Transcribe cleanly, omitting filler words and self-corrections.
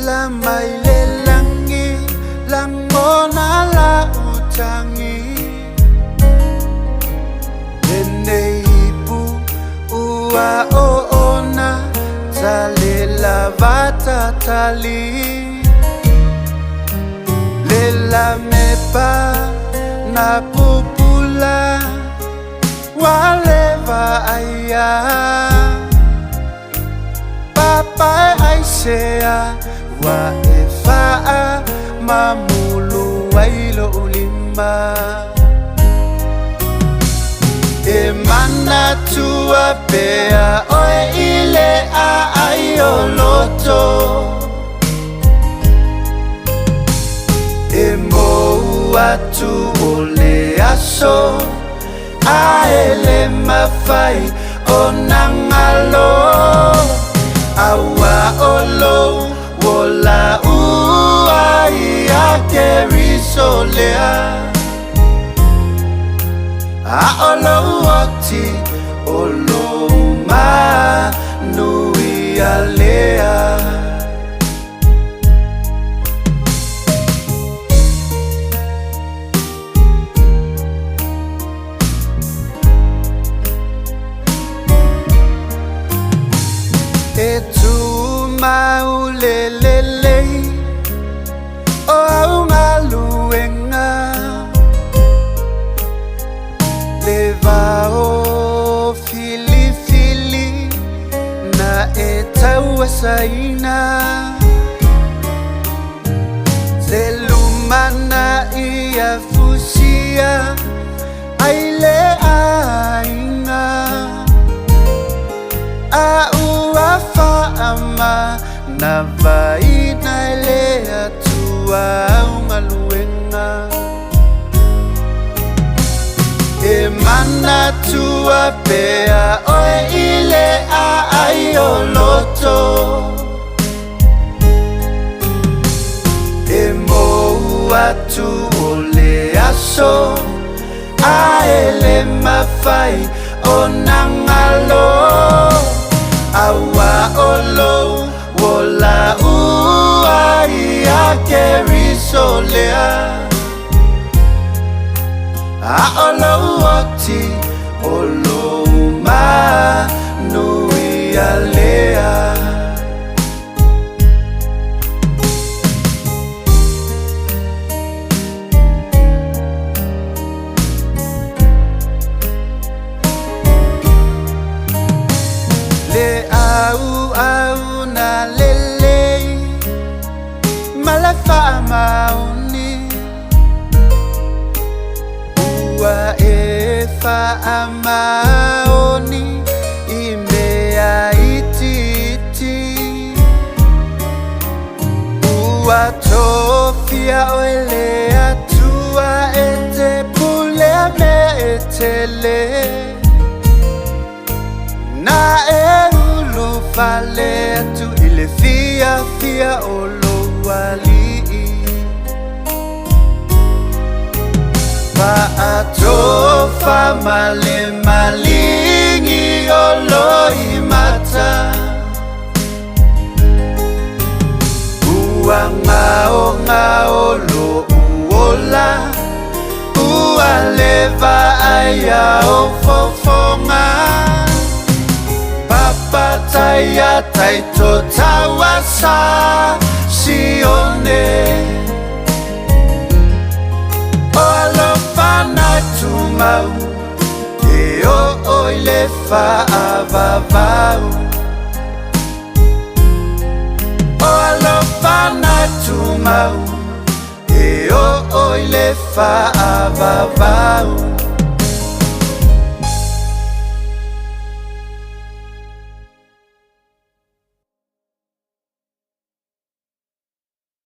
Lamay lelangi lang mo na lautangi Eneipu ua oona Talela vata tali Lela mepa na pupula Waleva aya Papa aisea wa efaa mamulu wailo ulima Emana tua pea oe ile a aioloto Emo atu ole aso aele mafai onangalo Awa olo wola ua iake risolea A olo oti olo ma nui alea Maulelele o au maluenga Leva o fili fili na etau saina Zelumana ia fusia aile aina Ama na vai na lea tua umaluenga Emana tua pea oe ile a aioloto Emo atu ole aso aele mafai onangalo Awa olo wola ua iake risolea A olo oti olo ma nui alea Au na lele Malafa mauni Ua efa amaoni Imea ititi Ua tofia oele atua ete pule me etele Na Fale tu ile fia fia olo wali Pa atofa male malingi olo imata Ua ngao lo uola Ua leva aya ofofonga Pataya taito tawasa sione Olo pana tumau Eo oile fa avavau Olo pana tumau Eo oile fa avavau